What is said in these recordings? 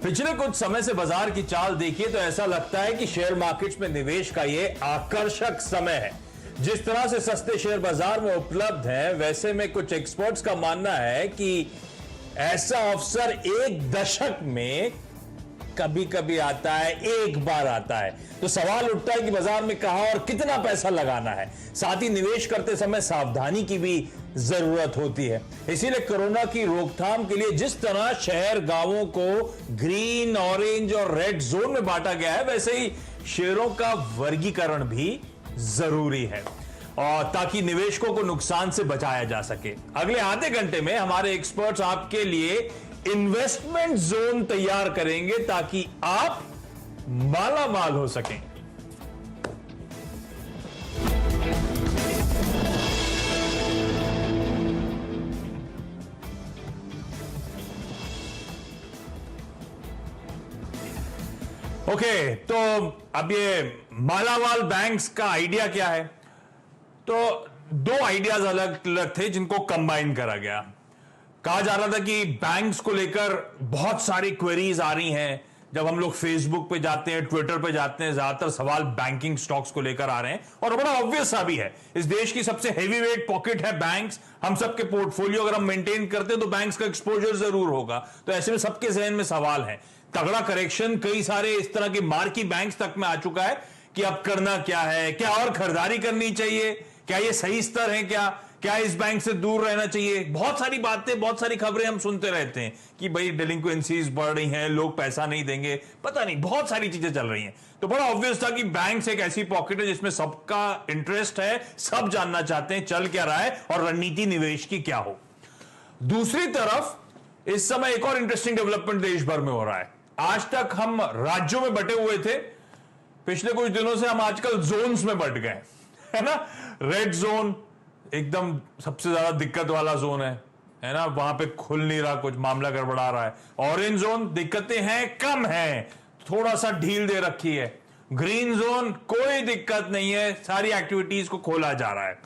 पिछले कुछ समय से बाजार की चाल देखिए तो ऐसा लगता है कि शेयर मार्केट्स में निवेश का ये आकर्षक समय है। जिस तरह से सस्ते शेयर बाजार में उपलब्ध हैं, वैसे में कुछ एक्सपर्ट्स का मानना है कि ऐसा अवसर एक दशक में कभी कभी आता है, एक बार आता है। तो सवाल उठता है कि बाजार में कहां और कितना पैसा लगाना है। साथ ही निवेश करते समय सावधानी की भी जरूरत होती है। इसीलिए कोरोना की रोकथाम के लिए जिस तरह शहर गांवों को ग्रीन, ऑरेंज और रेड जोन में बांटा गया है, वैसे ही शेयरों का वर्गीकरण भी जरूरी है, और ताकि निवेशकों को नुकसान से बचाया जा सके। अगले आधे घंटे में हमारे एक्सपर्ट्स आपके लिए इन्वेस्टमेंट जोन तैयार करेंगे ताकि आप माला माल हो सकें। ओके, तो अब ये मालामाल बैंक्स का आइडिया क्या है? तो दो आइडियाज अलग अलग थे जिनको कंबाइन करा गया। कहा जा रहा था कि बैंक्स को लेकर बहुत सारी क्वेरीज आ रही हैं। जब हम लोग फेसबुक पे जाते हैं, ट्विटर पे जाते हैं, ज्यादातर सवाल बैंकिंग स्टॉक्स को लेकर आ रहे हैं, और बड़ा ऑब्वियस सा भी है। इस देश की सबसे हेवी वेट पॉकेट है बैंक्स। हम सबके पोर्टफोलियो अगर हम मेंटेन करते हैं तो बैंक्स का एक्सपोजर जरूर होगा। तो ऐसे में सबके जहन में सवाल है। तगड़ा करेक्शन कई सारे इस तरह के मार्की बैंक्स तक में आ चुका है कि अब करना क्या है, क्या और खरीदारी करनी चाहिए, क्या ये सही स्तर है, क्या इस बैंक से दूर रहना चाहिए। बहुत सारी बातें, बहुत सारी खबरें हम सुनते रहते हैं कि भाई डेलिंक्वेंसीज बढ़ रही हैं, लोग पैसा नहीं देंगे, पता नहीं, बहुत सारी चीजें चल रही हैं। तो बड़ा ऑब्वियस था कि बैंक्स एक ऐसी पॉकेट है जिसमें सबका इंटरेस्ट है, सब जानना चाहते हैं चल क्या रहा है और रणनीति निवेश की क्या हो। दूसरी तरफ इस समय एक और इंटरेस्टिंग डेवलपमेंट देश भर में हो रहा है। आज तक हम राज्यों में बटे हुए थे, पिछले कुछ दिनों से हम आजकल जोन्स में बट गए, है ना। रेड जोन एकदम सबसे ज्यादा दिक्कत वाला जोन है ना, वहां पे खुल नहीं रहा, कुछ मामला गड़बड़ा रहा है। ऑरेंज जोन दिक्कतें हैं, कम है, थोड़ा सा ढील दे रखी है। ग्रीन जोन कोई दिक्कत नहीं है, सारी एक्टिविटीज को खोला जा रहा है।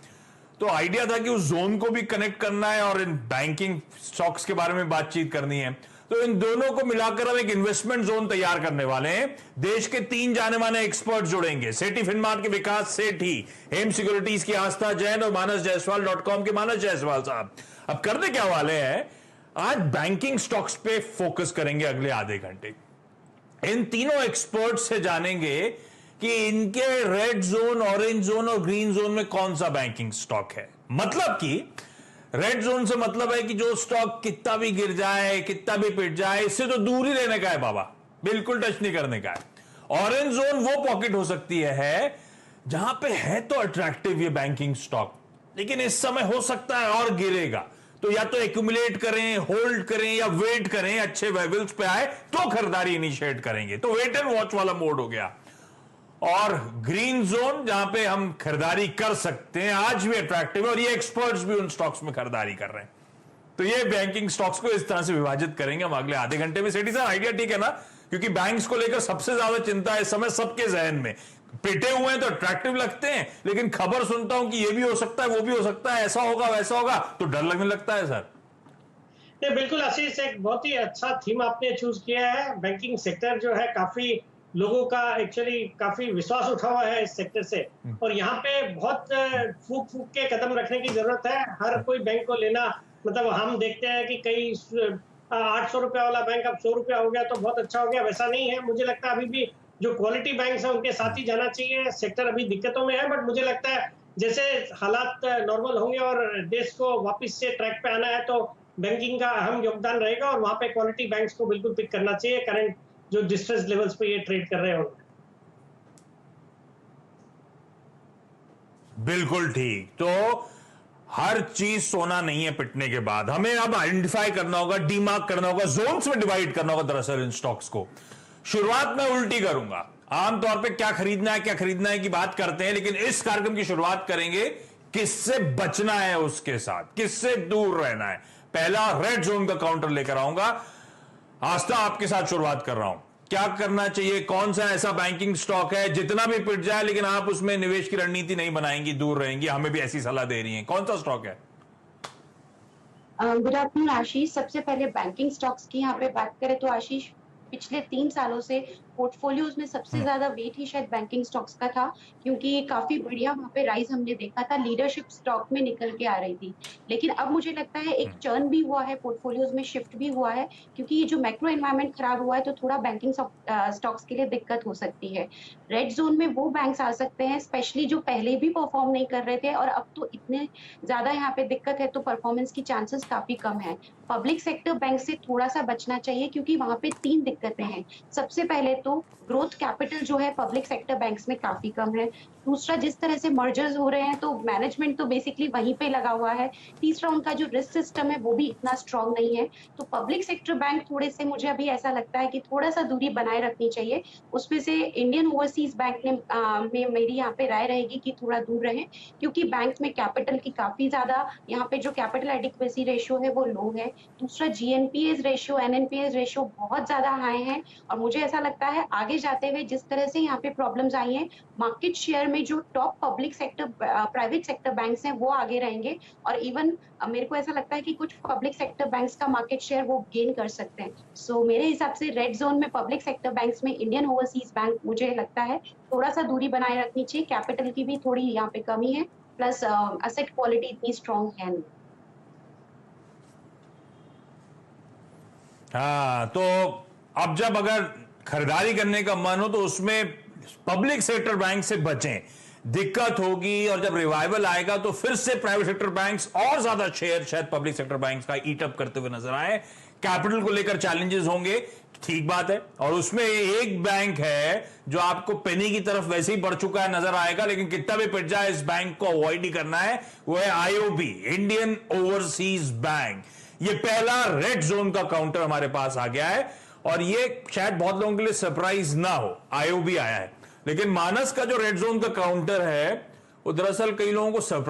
तो आइडिया था कि उस जोन को भी कनेक्ट करना है और इन बैंकिंग स्टॉक्स के बारे में बातचीत करनी है। तो इन दोनों को मिलाकर हम एक इन्वेस्टमेंट जोन तैयार करने वाले हैं। देश के 3 जाने माने एक्सपर्ट जुड़ेंगे। सेठी फिनमार्ट के विकास सेठी, हेम सिक्योरिटीज की आस्था जैन और मानस जायसवाल .com के मानस जायसवाल साहब। अब करने क्या वाले हैं, आज बैंकिंग स्टॉक्स पे फोकस करेंगे अगले आधे घंटे। इन तीनों एक्सपर्ट से जानेंगे कि इनके रेड जोन, ऑरेंज जोन और ग्रीन जोन में कौन सा बैंकिंग स्टॉक है। मतलब कि रेड जोन से मतलब है कि जो स्टॉक कितना भी गिर जाए, कितना भी पिट जाए, इससे तो दूर ही रहने का है बाबा, बिल्कुल टच नहीं करने का है। ऑरेंज जोन वो पॉकेट हो सकती है जहां पे है तो अट्रैक्टिव ये बैंकिंग स्टॉक, लेकिन इस समय हो सकता है और गिरेगा। तो या तो एक्यूमुलेट करें, होल्ड करें, या वेट करें, अच्छे लेवल्स पे आए तो खरीदारी इनिशिएट करेंगे। तो वेट एंड वॉच वाला मोड हो गया। और ग्रीन जोन जहां पे हम खरीदारी कर सकते हैं, आज भी अट्रैक्टिव है, और ये एक्सपर्ट्स भी उन स्टॉक्स में खरीदारी कर रहे हैं। तो ये बैंकिंग स्टॉक्स को इस तरह से विभाजित करेंगे हम अगले आधे घंटे में। सेठी साहब, आइडिया ठीक है ना? क्योंकि बैंक्स को लेकर सबसे ज्यादा चिंता इस समय सबके जहन में। पिटे हुए हैं तो अट्रैक्टिव लगते हैं, लेकिन खबर सुनता हूं कि ये भी हो सकता है, वो भी हो सकता है, ऐसा होगा वैसा होगा, तो डर लगने लगता है सर। नहीं, बिल्कुल आशीष, एक बहुत ही अच्छा थीम आपने चूज किया है। बैंकिंग सेक्टर जो है, काफी लोगों का एक्चुअली काफी विश्वास उठा हुआ है इस सेक्टर से, और यहाँ पे बहुत फूक फूक के कदम रखने की जरूरत है। हर कोई बैंक को लेना, मतलब हम देखते हैं कि कई 800 रुपया वाला बैंक अब 100 रुपया हो गया तो बहुत अच्छा हो गया, वैसा नहीं है। मुझे लगता है अभी भी जो क्वालिटी बैंक्स है उनके साथ ही जाना चाहिए। सेक्टर अभी दिक्कतों में है, बट मुझे लगता है जैसे हालात नॉर्मल होंगे और देश को वापिस से ट्रैक पे आना है, तो बैंकिंग का अहम योगदान रहेगा, और वहां पे क्वालिटी बैंक्स को बिल्कुल पिक करना चाहिए, करंट जो डिस्ट्रेस लेवल्स पे ये ट्रेड कर रहे हो। बिल्कुल ठीक। तो हर चीज सोना नहीं है पिटने के बाद। हमें अब आइडेंटिफाई करना होगा, डीमार्क करना होगा, जोन्स में डिवाइड करना होगा दरअसल इन स्टॉक्स को। शुरुआत में उल्टी करूंगा, आमतौर पे क्या खरीदना है की बात करते हैं, लेकिन इस कार्यक्रम की शुरुआत करेंगे किससे बचना है, उसके साथ किससे दूर रहना है। पहला रेड जोन का काउंटर लेकर आऊंगा। आस्था, आपके साथ शुरुआत कर रहा हूं। क्या करना चाहिए, कौन सा ऐसा बैंकिंग स्टॉक है जितना भी पिट जाए लेकिन आप उसमें निवेश की रणनीति नहीं बनाएंगी, दूर रहेंगी, हमें भी ऐसी सलाह दे रही हैं, कौन सा स्टॉक है? गुड आफ्टरनून आशीष। सबसे पहले बैंकिंग स्टॉक्स की यहाँ पे बात करें तो आशीष, पिछले 3 सालों से पोर्टफोलियोज में सबसे ज्यादा वेट ही शायद बैंकिंग स्टॉक्स का था, क्योंकि काफी बढ़िया वहां पे राइज हमने देखा था, लीडरशिप स्टॉक में निकल के आ रही थी। लेकिन अब मुझे लगता है एक चर्न भी हुआ है, पोर्टफोलियोज में शिफ्ट भी हुआ है, क्योंकि ये जो मैक्रो एनवायरनमेंट खराब हुआ है तो थोड़ा बैंकिंग स्टॉक्स के लिए दिक्कत हो सकती है। रेड जोन में वो बैंक्स आ सकते हैं स्पेशली जो पहले भी परफॉर्म नहीं कर रहे थे और अब तो इतने ज्यादा यहाँ पे दिक्कत है तो परफॉर्मेंस की चांसेस काफी कम है। पब्लिक सेक्टर बैंक से थोड़ा सा बचना चाहिए, क्योंकि वहां पे 3 दिक्कतें हैं। सबसे पहले तो ग्रोथ कैपिटल जो है पब्लिक सेक्टर बैंक्स में काफी कम है। दूसरा, जिस तरह से मर्जर्स हो रहे हैं तो मैनेजमेंट तो बेसिकली वहीं पे लगा हुआ है। तीसरा, उनका जो रिस्क सिस्टम है वो भी इतना स्ट्रांग नहीं है। तो पब्लिक सेक्टर बैंक थोड़े से, मुझे अभी ऐसा लगता है कि थोड़ा सा दूरी बनाए रखनी चाहिए। उसमें से इंडियन ओवरसीज बैंक में मेरी यहाँ पे राय रहेगी कि थोड़ा दूर रहे, क्योंकि बैंक में कैपिटल की काफी ज्यादा, यहाँ पे जो कैपिटल एडिक्वेसी रेशियो है वो लो है। दूसरा, जीएनपीएस रेशियो, एनएनपीएस रेशियो बहुत ज्यादा हाई है। और मुझे ऐसा लगता है आगे जाते हुए जिस तरह से यहाँ पे प्रॉब्लम्स आई हैं, मार्केट शेयर में जो top public sector private sector banks हैं वो आगे रहेंगे। और इवन मेरे को ऐसा लगता है कि कुछ पब्लिक सेक्टर बैंक्स का मार्केट शेयर वो गेन कर सकते हैं। सो मेरे हिसाब से रेड जोन में पब्लिक सेक्टर बैंक्स में इंडियन ओवरसीज बैंक मुझे लगता है थोड़ा सा दूरी बनाए रखनी चाहिए। कैपिटल की भी थोड़ी यहाँ पे कमी है, प्लस असेट क्वालिटी इतनी स्ट्रांग है नहीं। हाँ, तो अब जब अगर खरीदारी करने का मन हो तो उसमें पब्लिक सेक्टर बैंक से बचें, दिक्कत होगी। और जब रिवाइवल आएगा तो फिर से प्राइवेट सेक्टर बैंक्स और ज्यादा शेयर शायद पब्लिक सेक्टर बैंक्स का ईट अप करते हुए नजर आए। कैपिटल को लेकर चैलेंजेस होंगे, ठीक बात है। और उसमें एक बैंक है जो आपको पेनी की तरफ वैसे ही बढ़ चुका है, नजर आएगा, लेकिन कितना भी पिट जाए इस बैंक को अवॉइड ही करना है, वो है आईओबी, इंडियन ओवरसीज बैंक। ये पहला रेड जोन का काउंटर हमारे पास आ गया है और ये शायद बहुत लोगों के लिए सरप्राइज ना हो, आईओबी आया है। लेकिन मानस का जो रेड जोन का काउंटर है वो दरअसल कई लोगों को सरप्राइज